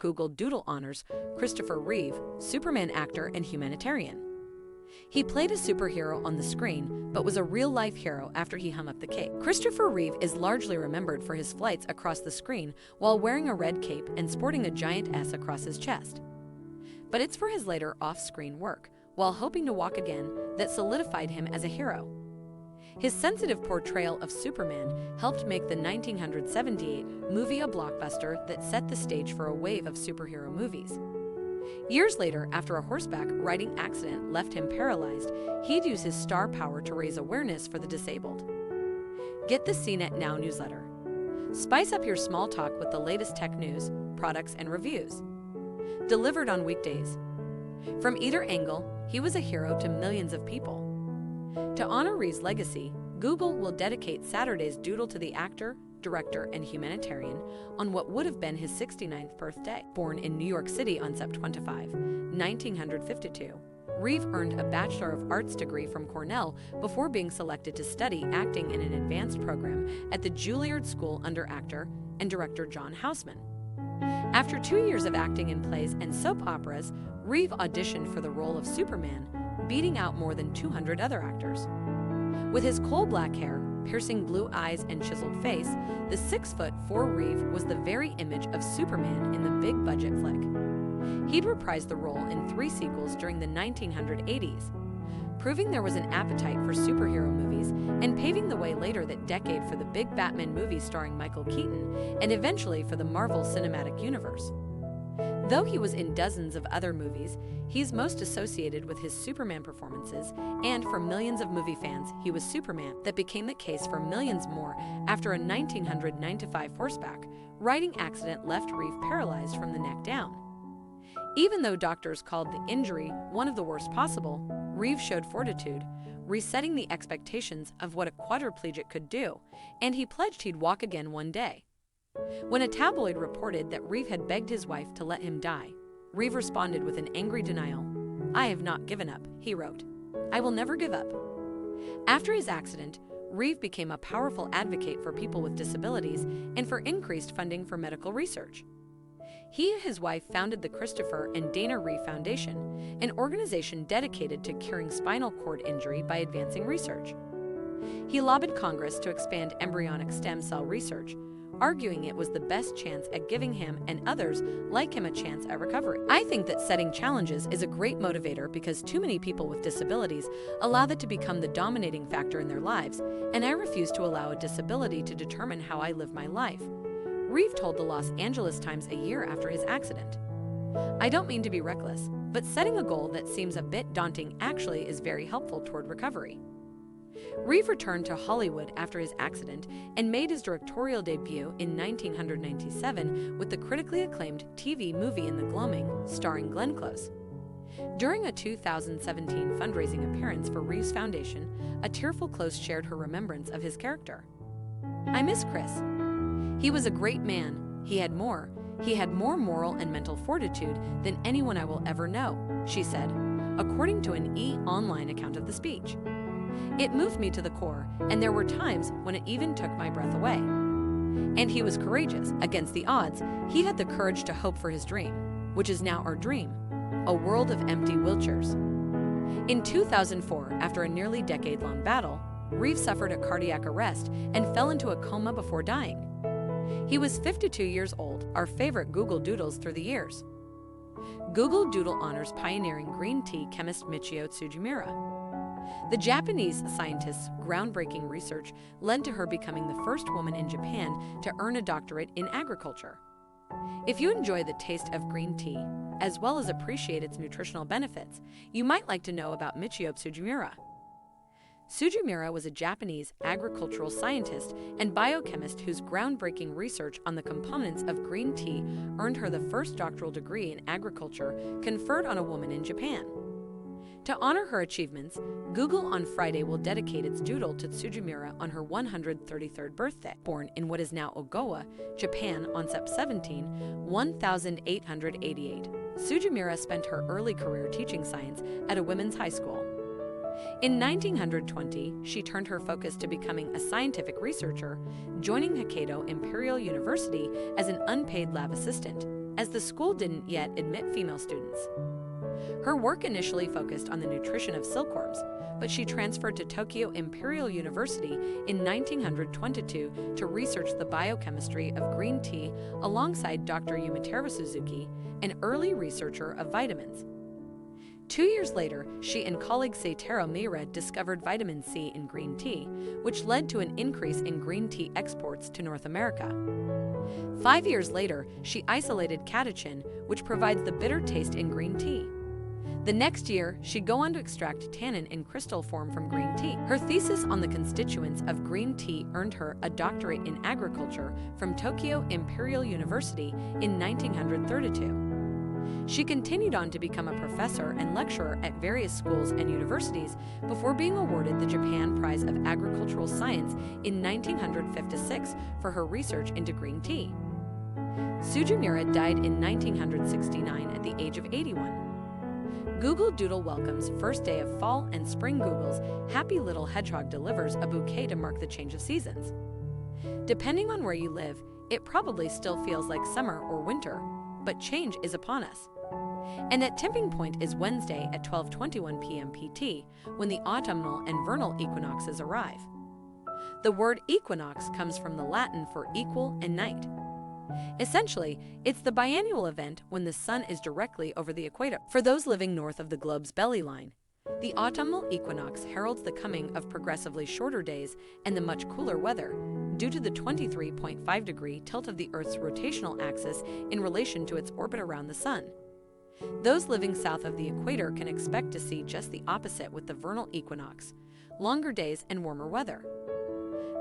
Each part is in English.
Google Doodle honors Christopher Reeve, Superman actor and humanitarian. He played a superhero on the screen, but was a real-life hero after he hung up the cape. Christopher Reeve is largely remembered for his flights across the screen while wearing a red cape and sporting a giant S across his chest. But it's for his later off-screen work, while hoping to walk again, that solidified him as a hero. His sensitive portrayal of Superman helped make the 1978 movie a blockbuster that set the stage for a wave of superhero movies. Years later, after a horseback riding accident left him paralyzed, he'd use his star power to raise awareness for the disabled. Get the CNET Now newsletter. Spice up your small talk with the latest tech news, products, and reviews. Delivered on weekdays. From either angle, he was a hero to millions of people. To honor Reeve's legacy, Google will dedicate Saturday's Doodle to the actor, director, and humanitarian on what would have been his 69th birthday. Born in New York City on September 25, 1952, Reeve earned a Bachelor of Arts degree from Cornell before being selected to study acting in an advanced program at the Juilliard School under actor and director John Houseman. After 2 years of acting in plays and soap operas, Reeve auditioned for the role of Superman, beating out more than 200 other actors. With his coal-black hair, piercing blue eyes, and chiseled face, the 6'4" Reeve was the very image of Superman in the big-budget flick. He'd reprised the role in 3 sequels during the 1980s, proving there was an appetite for superhero movies and paving the way later that decade for the big Batman movie starring Michael Keaton and eventually for the Marvel Cinematic Universe. Though he was in dozens of other movies, he's most associated with his Superman performances, and for millions of movie fans, he was Superman. That became the case for millions more after a 1900 9-to-5 horseback riding accident left Reeve paralyzed from the neck down. Even though doctors called the injury one of the worst possible, Reeve showed fortitude, resetting the expectations of what a quadriplegic could do, and he pledged he'd walk again one day. When a tabloid reported that Reeve had begged his wife to let him die, Reeve responded with an angry denial. "I have not given up," he wrote. "I will never give up." After his accident, Reeve became a powerful advocate for people with disabilities and for increased funding for medical research. He and his wife founded the Christopher and Dana Reeve Foundation, an organization dedicated to curing spinal cord injury by advancing research. He lobbied Congress to expand embryonic stem cell research, arguing it was the best chance at giving him and others like him a chance at recovery. I think that setting challenges is a great motivator because too many people with disabilities allow that to become the dominating factor in their lives, and I refuse to allow a disability to determine how I live my life, Reeve told the Los Angeles Times a year after his accident. I don't mean to be reckless, but setting a goal that seems a bit daunting actually is very helpful toward recovery. Reeve returned to Hollywood after his accident and made his directorial debut in 1997 with the critically acclaimed TV movie In the Gloaming, starring Glenn Close. During a 2017 fundraising appearance for Reeve's Foundation, a tearful Close shared her remembrance of his character. "I miss Chris. He was a great man. He had more moral and mental fortitude than anyone I will ever know," she said, according to an E! Online account of the speech. "It moved me to the core, and there were times when it even took my breath away. And he was courageous. Against the odds, he had the courage to hope for his dream, which is now our dream, a world of empty wheelchairs." In 2004, after a nearly decade-long battle, Reeve suffered a cardiac arrest and fell into a coma before dying. He was 52 years old, our favorite Google Doodles through the years. Google Doodle honors pioneering green tea chemist Michio Tsujimura. The Japanese scientist's groundbreaking research led to her becoming the first woman in Japan to earn a doctorate in agriculture. If you enjoy the taste of green tea, as well as appreciate its nutritional benefits, you might like to know about Michio Tsujimura. Tsujimura was a Japanese agricultural scientist and biochemist whose groundbreaking research on the components of green tea earned her the first doctoral degree in agriculture conferred on a woman in Japan. To honor her achievements, Google on Friday will dedicate its Doodle to Tsujimura on her 133rd birthday. Born in what is now Ogawa, Japan on September 17, 1888, Tsujimura spent her early career teaching science at a women's high school. In 1920, she turned her focus to becoming a scientific researcher, joining Hokkaido Imperial University as an unpaid lab assistant. as the school didn't yet admit female students. Her work initially focused on the nutrition of silkworms, but she transferred to Tokyo Imperial University in 1922 to research the biochemistry of green tea alongside Dr. Yumitaro Suzuki, an early researcher of vitamins. 2 years later, she and colleague Seitaro Miura discovered vitamin C in green tea, which led to an increase in green tea exports to North America. 5 years later, she isolated catechin, which provides the bitter taste in green tea. The next year, she'd go on to extract tannin in crystal form from green tea. Her thesis on the constituents of green tea earned her a doctorate in agriculture from Tokyo Imperial University in 1932. She continued on to become a professor and lecturer at various schools and universities before being awarded the Japan Prize of Agricultural Science in 1956 for her research into green tea. Sujimura died in 1969 at the age of 81. Google Doodle welcomes first day of fall and spring. Google's happy little hedgehog delivers a bouquet to mark the change of seasons. Depending on where you live, it probably still feels like summer or winter, but change is upon us. And that tipping point is Wednesday at 12:21 p.m. PT, when the autumnal and vernal equinoxes arrive. The word equinox comes from the Latin for equal and night. Essentially, it's the biannual event when the sun is directly over the equator. For those living north of the globe's belly line, the autumnal equinox heralds the coming of progressively shorter days and the much cooler weather, due to the 23.5-degree tilt of the Earth's rotational axis in relation to its orbit around the sun. Those living south of the equator can expect to see just the opposite with the vernal equinox, longer days and warmer weather.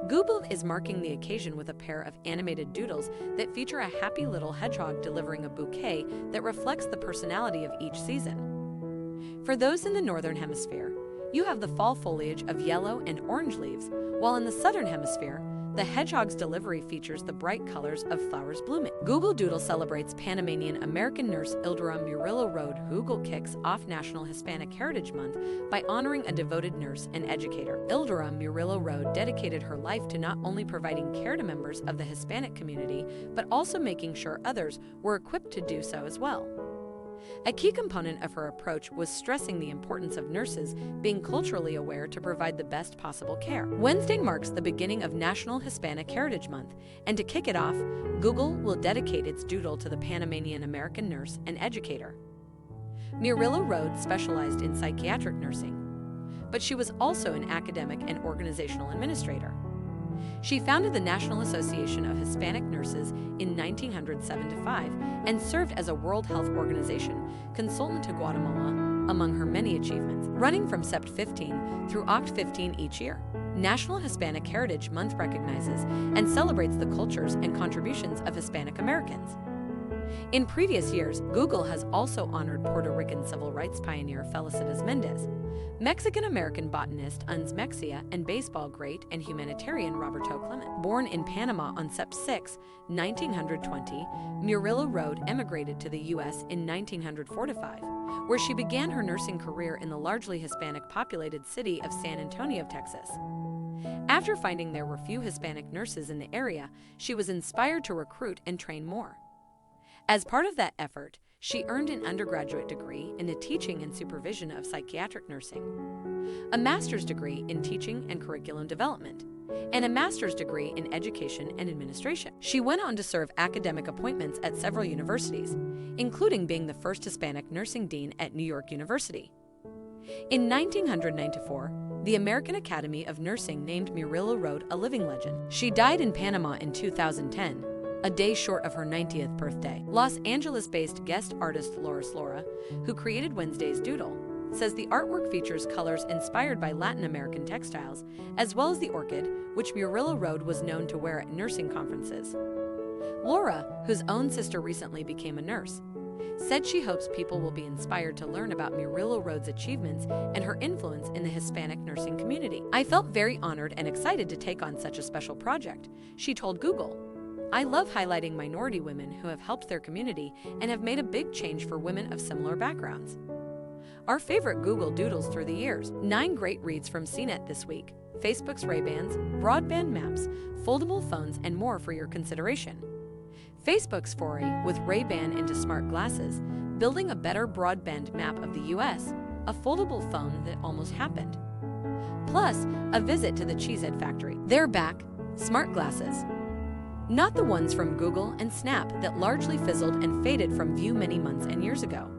Google is marking the occasion with a pair of animated doodles that feature a happy little hedgehog delivering a bouquet that reflects the personality of each season. For those in the northern hemisphere, you have the fall foliage of yellow and orange leaves, while in the southern hemisphere, the hedgehog's delivery features the bright colors of flowers blooming. Google Doodle celebrates Panamanian American nurse Ildura Murillo Road. Google kicks off National Hispanic Heritage Month by honoring a devoted nurse and educator. Ildura Murillo Road dedicated her life to not only providing care to members of the Hispanic community, but also making sure others were equipped to do so as well. A key component of her approach was stressing the importance of nurses being culturally aware to provide the best possible care. Wednesday marks the beginning of National Hispanic Heritage Month, and to kick it off, Google will dedicate its doodle to the Panamanian American nurse and educator. Murillo Road specialized in psychiatric nursing, but she was also an academic and organizational administrator. She founded the National Association of Hispanic Nurses in 1975 and served as a World Health Organization consultant to Guatemala, among her many achievements. Running from Sept 15 through Oct 15 each year, National Hispanic Heritage Month recognizes and celebrates the cultures and contributions of Hispanic Americans. In previous years, Google has also honored Puerto Rican civil rights pioneer Felicitas Mendez, Mexican-American botanist Uns Mexia, and baseball great and humanitarian Roberto Clemente. Born in Panama on Sept 6, 1920, Murillo Road emigrated to the U.S. in 1945, where she began her nursing career in the largely Hispanic-populated city of San Antonio, Texas. After finding there were few Hispanic nurses in the area, she was inspired to recruit and train more. As part of that effort, she earned an undergraduate degree in the teaching and supervision of psychiatric nursing, a master's degree in teaching and curriculum development, and a master's degree in education and administration. She went on to serve academic appointments at several universities, including being the first Hispanic nursing dean at New York University. In 1994, the American Academy of Nursing named Murillo Road a living legend. She died in Panama in 2010, a day short of her 90th birthday. Los Angeles-based guest artist Laura, who created Wednesday's doodle, says the artwork features colors inspired by Latin American textiles, as well as the orchid, which Murillo Road was known to wear at nursing conferences. Laura, whose own sister recently became a nurse, said she hopes people will be inspired to learn about Murillo Road's achievements and her influence in the Hispanic nursing community. "I felt very honored and excited to take on such a special project," she told Google. "I love highlighting minority women who have helped their community and have made a big change for women of similar backgrounds." Our favorite Google Doodles through the years. 9 great reads from CNET this week. Facebook's Ray-Bans, broadband maps, foldable phones, and more for your consideration. Facebook's foray with Ray-Ban into smart glasses, building a better broadband map of the US, a foldable phone that almost happened. Plus, a visit to the Cheesehead factory. They're back, smart glasses. Not the ones from Google and Snap that largely fizzled and faded from view many months and years ago.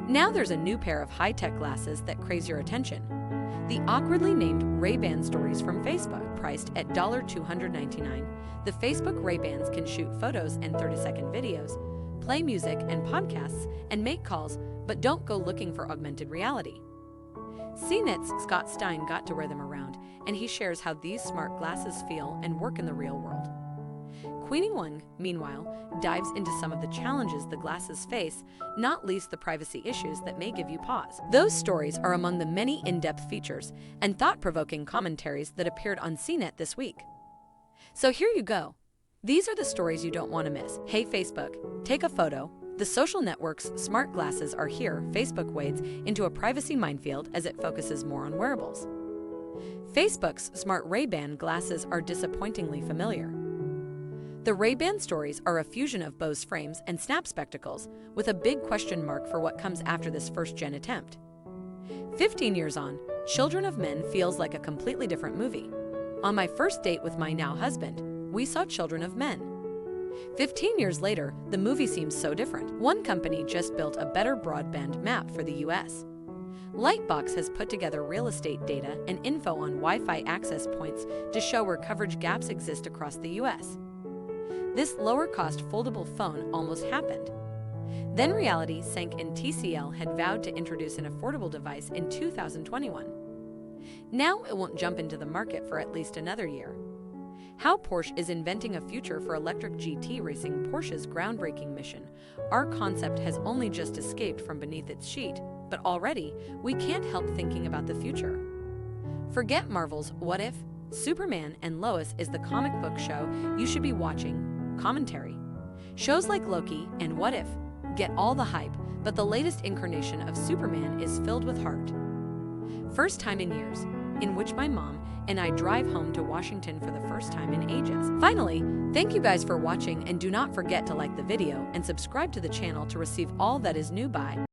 Now there's a new pair of high-tech glasses that craze your attention. The awkwardly named Ray-Ban stories from Facebook, priced at $299, the Facebook Ray-Bans can shoot photos and 30-second videos, play music and podcasts, and make calls, but don't go looking for augmented reality. CNET's Scott Stein got to wear them around, and he shares how these smart glasses feel and work in the real world. Queenie Wang, meanwhile, dives into some of the challenges the glasses face, not least the privacy issues that may give you pause. Those stories are among the many in-depth features and thought-provoking commentaries that appeared on CNET this week. So here you go. These are the stories you don't want to miss. Hey Facebook, take a photo. The social network's smart glasses are here. Facebook wades into a privacy minefield as it focuses more on wearables. Facebook's smart Ray-Ban glasses are disappointingly familiar. The Ray-Ban stories are a fusion of Bose frames and Snap spectacles, with a big question mark for what comes after this first-gen attempt. 15 years on, Children of Men feels like a completely different movie. On my first date with my now husband, we saw Children of Men. 15 years later, the movie seems so different. One company just built a better broadband map for the US. Lightbox has put together real estate data and info on Wi-Fi access points to show where coverage gaps exist across the US. This lower-cost foldable phone almost happened. Then reality sank and TCL had vowed to introduce an affordable device in 2021. Now it won't jump into the market for at least another year. How Porsche is inventing a future for electric GT racing. Porsche's groundbreaking mission. Our concept has only just escaped from beneath its sheet, but already we can't help thinking about the future. Forget Marvel's What If? Superman and Lois is the comic book show you should be watching. Commentary. Shows like Loki and What If get all the hype, but the latest incarnation of Superman is filled with heart. First time in years, in which my mom and I drive home to Washington for the first time in ages. Finally, thank you guys for watching, and do not forget to like the video and subscribe to the channel to receive all that is new. Bye.